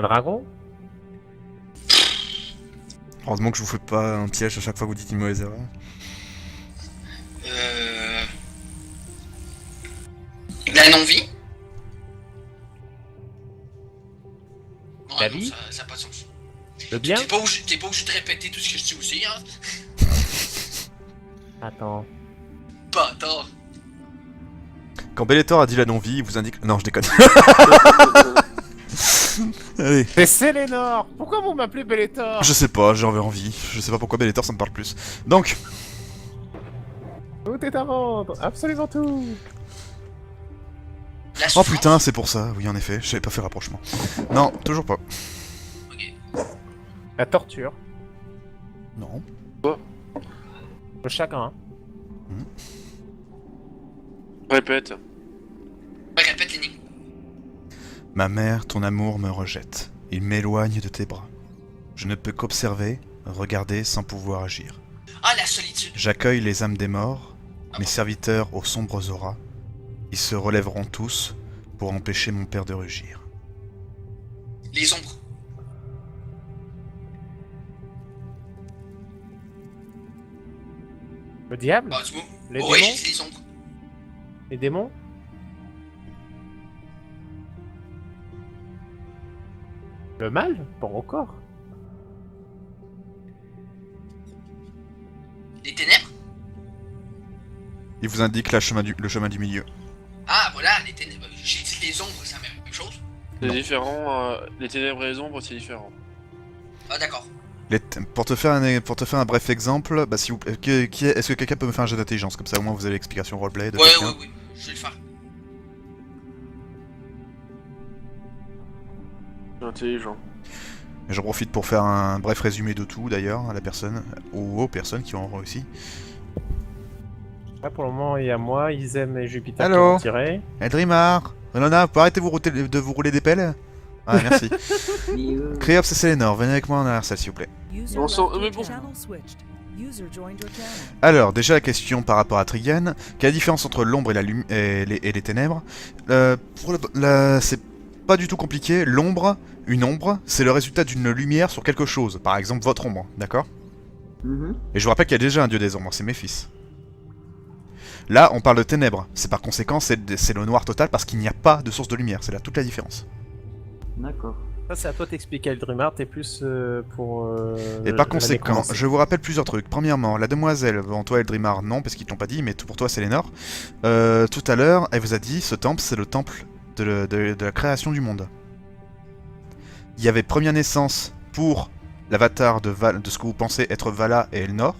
Un dragon? Heureusement que je vous fais pas un piège à chaque fois que vous dites une mauvaise erreur. La non-vie. La Non, vie? ça n'a pas de sens. Le bien? T'es pas obligé de répéter tout ce que je dis aussi, hein. Attends. Bâtard. Quand Bellator a dit la non-vie, il vous indique... Non, je déconne. Allez. C'est Sélénor! Pourquoi vous m'appelez Bellator? Je sais pas, j'en avais envie. Je sais pas pourquoi Bellator ça me parle plus. Donc, Tout est à vendre! Absolument tout! La oh souffrance. putain, c'est pour ça. Oui, en effet, j'avais pas fait rapprochement. Non, toujours pas. Ok. La torture. Non. Le chagrin. Répète. Ouais, répète l'énigme. Ma mère, ton amour me rejette. Il m'éloigne de tes bras. Je ne peux qu'observer, regarder sans pouvoir agir. Ah, la solitude. J'accueille les âmes des morts, mes serviteurs aux sombres auras. Ils se relèveront tous pour empêcher mon père de rugir. Les ombres. Le diable? Bah, du coup. Les Ouais, démons? j'ai dit les ombres. Les démons? Le mal? Pour au corps? Les ténèbres. Il vous indique le chemin du milieu. Ah, voilà, les ténèbres. J'ai dit les ombres, c'est la même chose. C'est Non. différent. Les ténèbres et les ombres, c'est différent. Ah, d'accord. Pour te faire un bref exemple, bah, s'il vous plaît, est-ce que quelqu'un peut me faire un jet d'intelligence? Comme ça, au moins, vous avez l'explication roleplay de Ouais, quelqu'un. ouais, je vais le faire. Intelligent. Et j'en profite pour faire un bref résumé de tout, d'ailleurs, à la personne, ou aux personnes qui ont réussi. Là, pour le moment, il y a moi, Isem et Jupiter qui Allô vont tirer. Eldrimar, Renona, vous pouvez arrêter de vous rouler des pelles? Ah, merci. Créops et Sélénor, venez avec moi en arrière-salle, s'il vous plaît. On sent- mais bon. Alors, déjà la question par rapport à Trigan, quelle est la différence entre l'ombre et, et les ténèbres? C'est pas du tout compliqué, l'ombre, une ombre, c'est le résultat d'une lumière sur quelque chose, par exemple votre ombre, d'accord? Et je vous rappelle qu'il y a déjà un dieu des ombres, c'est Méphis. Là, on parle de ténèbres, c'est par conséquent, c'est le noir total parce qu'il n'y a pas de source de lumière, c'est là toute la différence. D'accord. Ça, c'est à toi d'expliquer, Eldrimar, t'es plus pour... Et par la conséquent, nécromancie. je vous rappelle plusieurs trucs. Premièrement, la demoiselle, bon toi Eldrimar non, parce qu'ils t'ont pas dit, mais pour toi c'est Lénore. Tout à l'heure, elle vous a dit, ce temple c'est le temple de la création du monde. Il y avait première naissance pour l'avatar de ce que vous pensez être Vala et Elnor.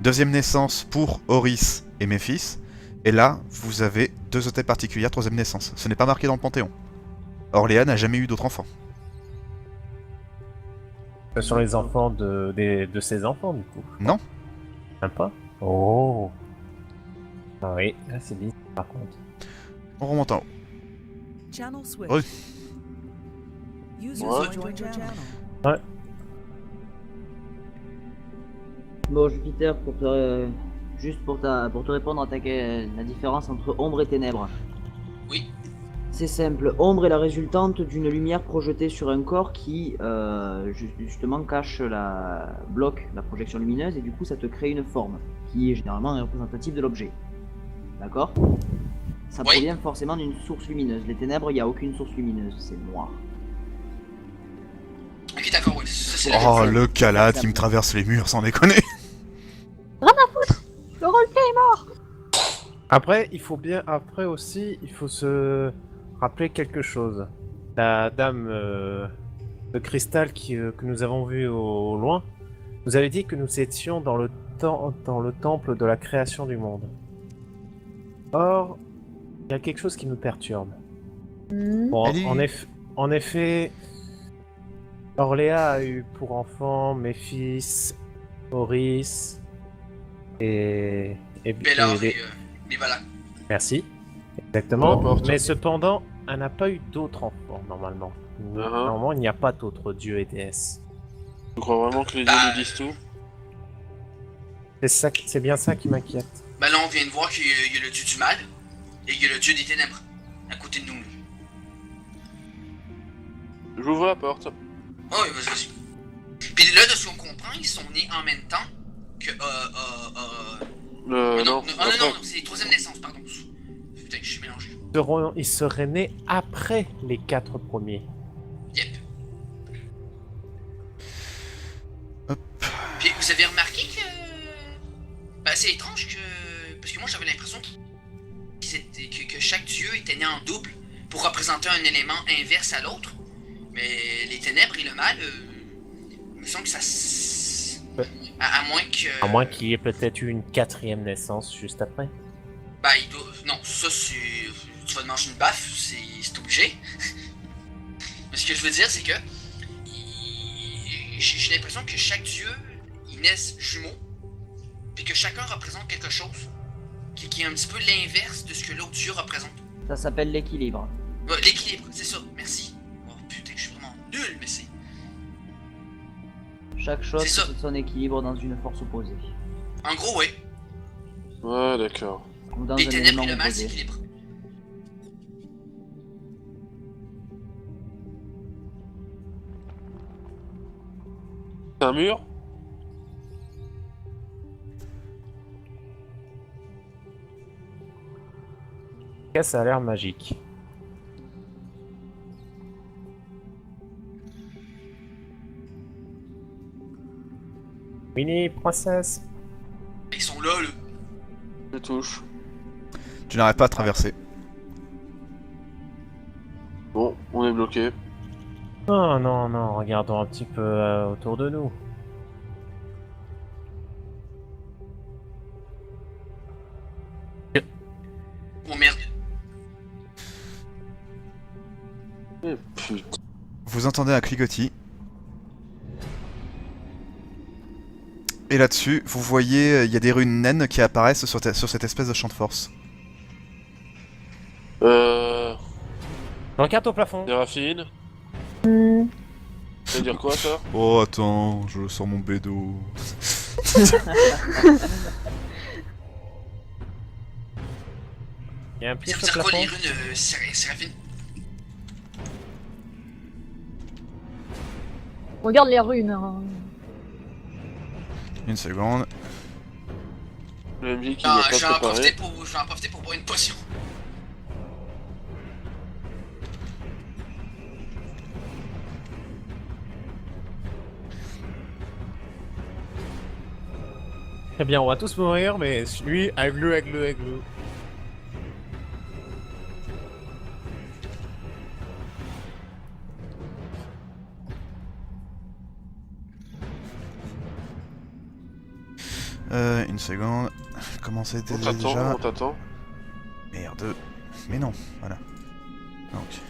Deuxième naissance pour Horus et Méphis. Et là, vous avez deux hôtels particulières, troisième naissance. Ce n'est pas marqué dans le Panthéon. Orléans n'a jamais eu d'autres enfants. Ce sont les enfants de ses enfants, du coup. Non. Même pas? Oh. Ah oui, là c'est bizarre, par contre. On remonte en haut. Oui. Ouais. Bon, Jupiter, juste pour te répondre à la différence entre ombre et ténèbres. Oui. C'est simple, ombre est la résultante d'une lumière projetée sur un corps qui justement bloque la projection lumineuse et du coup ça te crée une forme qui est généralement représentative de l'objet. D'accord? Ça Oui. provient forcément d'une source lumineuse. Les ténèbres, il n'y a aucune source lumineuse, c'est noir. Ok, d'accord, oui. Ça, c'est la Oh, même. le calade qui me traverse les murs, sans déconner. Après, après aussi, il faut se rappeler quelque chose. La dame de cristal que nous avons vue au loin nous avait dit que nous étions dans le temple de la création du monde. Or, il y a quelque chose qui nous perturbe. Bon, Allez. en effet, Orléa a eu pour enfant Méphis, Horus et Bella les- et les Vala. Merci. Peu Exactement. importe. Mais cependant, elle n'a pas eu d'autres enfants, normalement. Normalement, il n'y a pas d'autres dieux et déesses. Je crois vraiment que les dieux nous disent tout. C'est bien ça qui m'inquiète. Bah là, on vient de voir qu'il y a le dieu du mal et il y a le dieu des ténèbres à côté de nous. Je J'ouvre la porte. Oh, oui, vas-y. Puis là, de ce qu'on comprend, ils sont nés en même temps que. Non, après. non, c'est troisième naissance, pardon. Putain, je suis mélangé. Ils seraient nés après les 4 premiers. Yep. Hop. Puis vous avez remarqué que. Ben, c'est étrange que. Parce que moi, j'avais l'impression que chaque dieu était né en double pour représenter un élément inverse à l'autre. Mais les ténèbres et le mal, il me semble que ça. À moins que. À moins qu'il y ait peut-être eu une 4e naissance juste après. Bah, il doit. Non, ça, c'est. Tu vas te manger une baffe, c'est obligé. Mais ce que je veux dire, c'est que. J'ai l'impression que chaque dieu, ils naissent jumeaux, puis que chacun représente quelque chose qui est un petit peu l'inverse de ce que l'autre dieu représente. Ça s'appelle l'équilibre. L'équilibre, c'est ça, merci. Oh putain, je suis vraiment nul, mais c'est. Chaque chose C'est ça. possède son équilibre dans une force opposée. En gros, ouais. Ouais, d'accord. Ou dans Les un ténèbres élément et le mal opposé. s'équilibrent. C'est un mur? Ça a l'air magique. Mini princesse. Ils sont là, là. Je touche. Tu n'arrives pas à traverser. Bon, on est bloqué. Oh non, non, regardons un petit peu autour de nous. Oh merde. Eh putain. Vous entendez un cliquetis. Et là-dessus, vous voyez, il y a des runes naines qui apparaissent sur cette espèce de champ de force. Je regarde au plafond. Séraphine. Ça veut dire quoi ça? Oh attends, je sors mon bédo. Il y a un pied Ça veut sur dire le quoi plafond. les runes, Séraphine? Regarde les runes. Hein. Une seconde. Le MJ qui Ah, n'a je vais pas en profiter préparé. pour boire une potion. Très bien, on va tous mourir, mais lui, aigle. Une seconde. Comment c'était On t'attend, déjà? on t'attend. Merde. Mais non, voilà. Donc.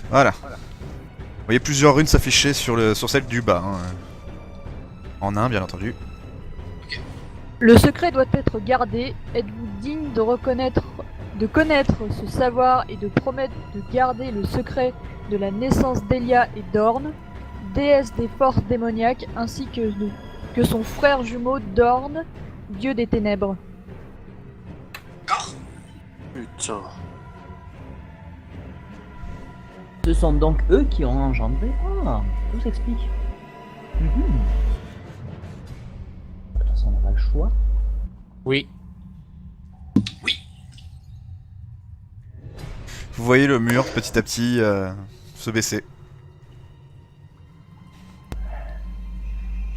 Voilà. Vous voyez plusieurs runes s'afficher sur celle du bas. Hein. En un, bien entendu. Le secret doit être gardé. Êtes-vous digne de connaître ce savoir et de promettre de garder le secret de la naissance d'Elia et d'Orn, déesse des forces démoniaques, ainsi que son frère jumeau Dorn, dieu des ténèbres. Encore? Putain. Ce sont donc eux qui ont engendré. Ah, tout s'explique. De toute façon, on n'a pas le choix. Oui. Vous voyez le mur petit à petit se baisser.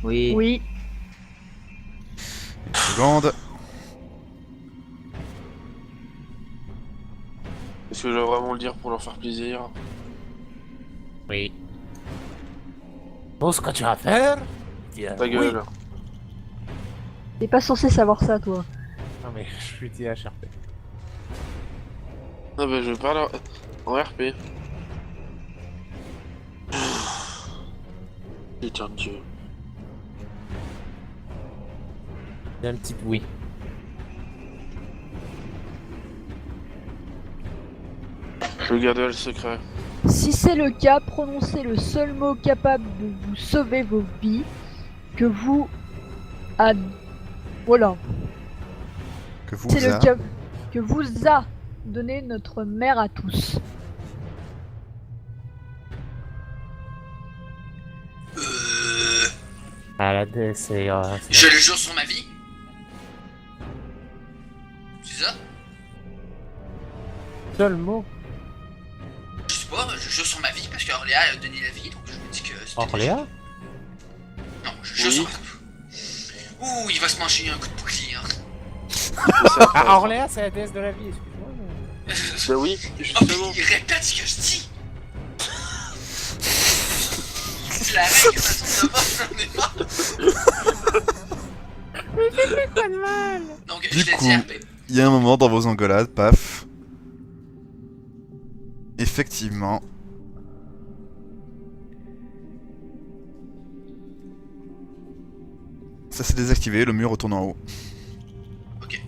Oui. Oui. Une seconde. Est-ce que je dois vraiment le dire pour leur faire plaisir? Oui. Tout ce que tu vas faire, Ta gueule. T'es pas censé savoir ça, toi. Non mais je lui dis HRP. Ah bah je parle en RP. Putain de Dieu. Il y a un petit oui. Je garderai le secret. Si c'est le cas, prononcez le seul mot capable de vous sauver vos vies, que vous a... Voilà. Que vous C'est a... le cas que vous a donné notre mère à tous. Ah, la D, c'est. Je le jure sur ma vie. C'est ça? Seul mot. Je sais pas, je jure sur ma vie parce qu'Orléa a donné la vie, donc je me dis que c'était... Orléa? Non, je jure Oui. sur ma... Ouh, il va se manger un coup de bouclier, hein. Ah, Orléa, c'est la déesse de la vie, excuse-moi. Bah oui, Oh, mais justement. il répète ce que je dis. C'est la règle, façon de voir, j'en ai marre. Pas de mal! Donc, Du je l'ai coup- dit RP. Il y a un moment dans vos engueulades, paf. Effectivement. Ça s'est désactivé, le mur retourne en haut. Ok.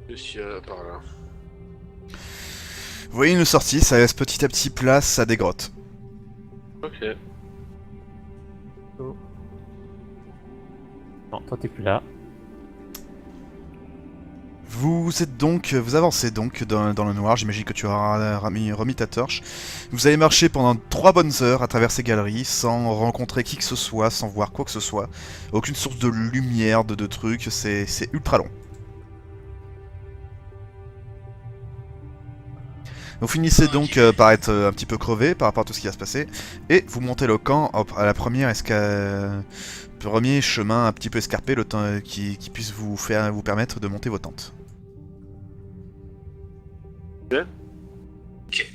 Je suis par là. Vous voyez une sortie, ça laisse petit à petit place à des grottes. Ok. Non, toi t'es plus là. Vous avancez donc dans le noir, j'imagine que tu auras remis ta torche. Vous allez marcher pendant 3 bonnes heures à travers ces galeries sans rencontrer qui que ce soit, sans voir quoi que ce soit. Aucune source de lumière, de trucs, c'est ultra long. Vous finissez donc par être un petit peu crevé par rapport à tout ce qui va se passer, et vous montez le camp à la première premier chemin un petit peu escarpé, le temps qui puisse vous permettre de monter vos tentes. Ok.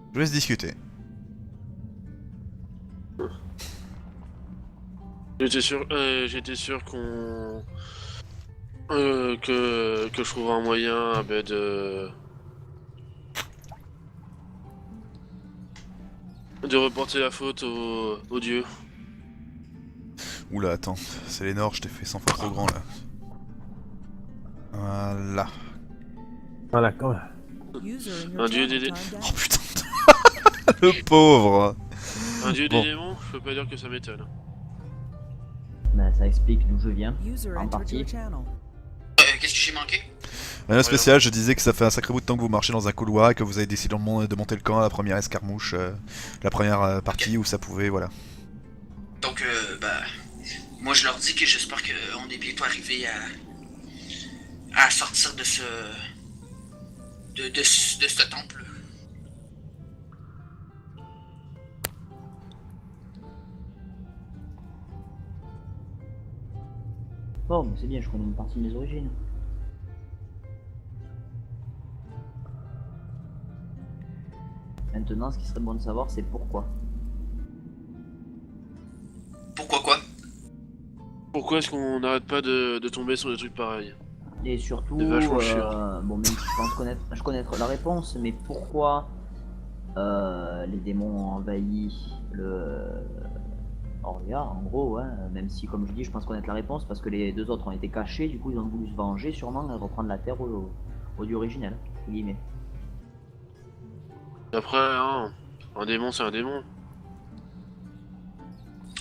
Je vous laisse discuter. J'étais sûr qu'on... que je trouve un moyen de reporter la faute aux dieux. Oula, attends, c'est Lénore, je t'ai fait 100 fois trop grand là. Voilà. Voilà, quand même. User in Un your dieu channel des- timed out. Oh putain. Le pauvre. Un dieu Bon. des démons, je peux pas dire que ça m'étonne. Ben, ça explique d'où je viens. User En entered partie. your channel. Qu'est-ce que j'ai manqué? Rien de spécial, je disais que ça fait un sacré bout de temps que vous marchez dans un couloir et que vous avez décidé de monter le camp à la première escarmouche, la première partie où ça pouvait, voilà. Donc, bah... Moi, je leur dis que j'espère qu'on est bientôt arrivé à sortir de ce... de ce temple. Bon, mais c'est bien, je connais une partie de mes origines. Maintenant, ce qui serait bon de savoir, c'est pourquoi. Pourquoi quoi? Pourquoi est-ce qu'on n'arrête pas de tomber sur des trucs pareils? Et surtout, C'est vachement chiant. bon, même si je pense connaître la réponse, mais pourquoi les démons ont envahi le Orléa, en gros, hein, même si, comme je dis, je pense connaître la réponse, parce que les deux autres ont été cachés, du coup, ils ont voulu se venger, sûrement, et reprendre la terre au dieu originel, entre guillemets. Après, hein, un démon c'est un démon.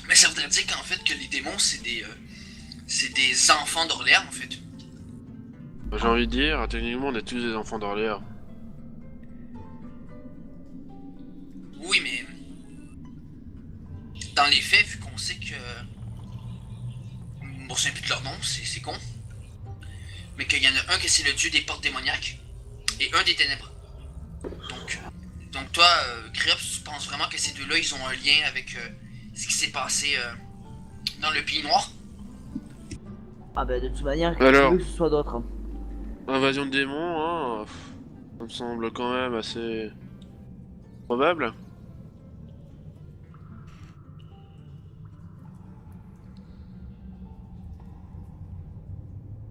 Mais ça voudrait dire qu'en fait, que les démons, c'est des enfants d'Orléans, en fait. J'ai envie de dire, techniquement on est tous des enfants d'Orléans. Oui, mais... Dans les faits, vu qu'on sait que... Bon, c'est plus de leur nom, c'est con. Mais qu'il y en a un qui c'est le dieu des portes démoniaques, et un des ténèbres. Donc toi, Créops, tu penses vraiment que ces deux-là, ils ont un lien avec ce qui s'est passé dans le Pays Noir? Ah ben, de toute manière, Alors. que ce soit d'autres. Hein. Invasion de démons, hein, ça me semble quand même assez probable.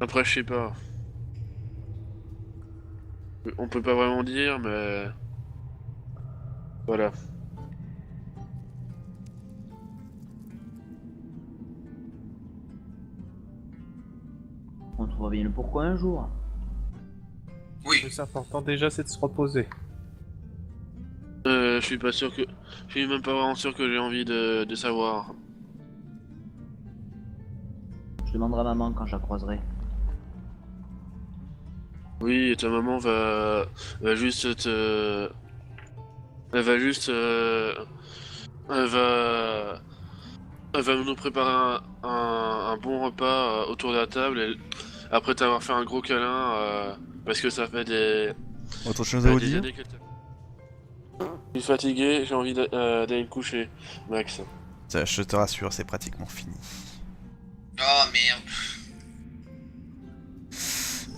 Après, je sais pas. On peut pas vraiment dire, mais... Voilà. On trouvera bien le pourquoi un jour. Le Oui. plus important déjà, c'est de se reposer. Je suis pas sûr que... Je suis même pas vraiment sûr que j'ai envie de savoir. Je demanderai à maman quand je la croiserai. Oui, et ta maman va juste te... Elle va juste... Elle va nous préparer un bon repas autour de la table et après t'avoir fait un gros câlin parce que ça fait Autre chose à vous des dire? années que je suis fatigué, j'ai envie d'aller me coucher, Max. Je te rassure, c'est pratiquement fini. Oh merde.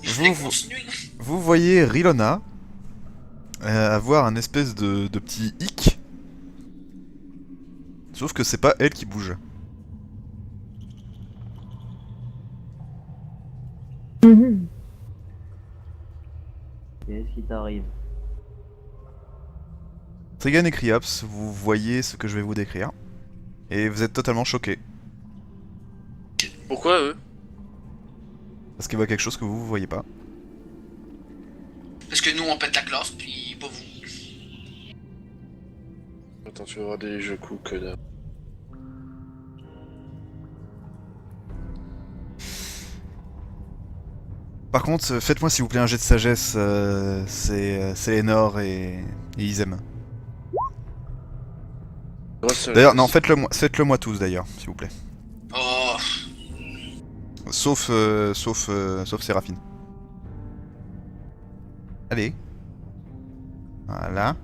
Je voulais Vous, continuer. vous voyez Rilona avoir un espèce de petit hic. Sauf que c'est pas elle qui bouge. Qu'est-ce qui t'arrive? Trigan et Criops, vous voyez ce que je vais vous décrire. Et vous êtes totalement choqués. Pourquoi eux? Parce qu'ils voient quelque chose que vous voyez pas. Parce que nous on pète la classe, puis pas vous. Attends, tu vas voir des jeux coups que là. Par contre, faites-moi s'il vous plaît un jet de sagesse, c'est Lénore et Izem. D'ailleurs, non, faites-le moi tous d'ailleurs, s'il vous plaît. Oh. Sauf Séraphine. Allez. Voilà.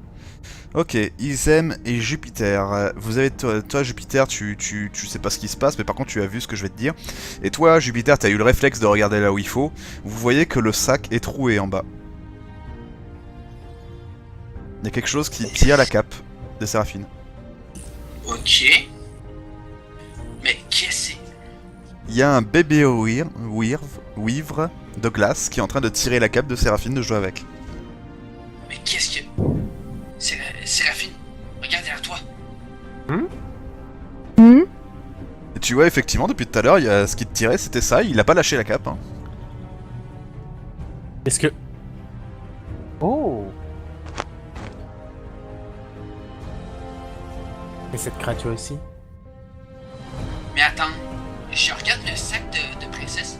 Ok, Izem et Jupiter. Vous avez toi Jupiter, tu sais pas ce qui se passe, mais par contre tu as vu ce que je vais te dire. Et toi Jupiter, t'as eu le réflexe de regarder là où il faut. Vous voyez que le sac est troué en bas. Il y a quelque chose qui tire la cape de Séraphine. Ok. Mais qu'est-ce que c'est? Il y a un bébé Weavre de glace qui est en train de tirer la cape de Séraphine de jouer avec. Mais qu'est-ce que... Séraphine, regarde derrière toi. Et tu vois effectivement depuis tout à l'heure, il y a ce qui te tirait, c'était ça, il a pas lâché la cape. Hein. Est-ce que... Oh! Et cette créature ici? Mais attends, je regarde le sac de princesse.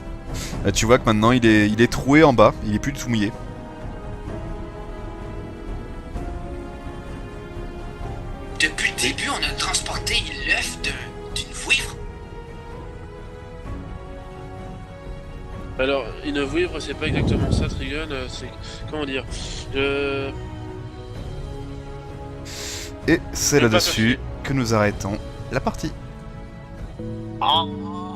Tu vois que maintenant il est troué en bas, il est plus du tout mouillé. Depuis le début, on a transporté l'œuf d'une vouivre. Alors, une vouivre, c'est pas exactement ça, Trigon, c'est... Comment dire Et c'est J'ai pas là-dessus cherché. que nous arrêtons la partie. Oh.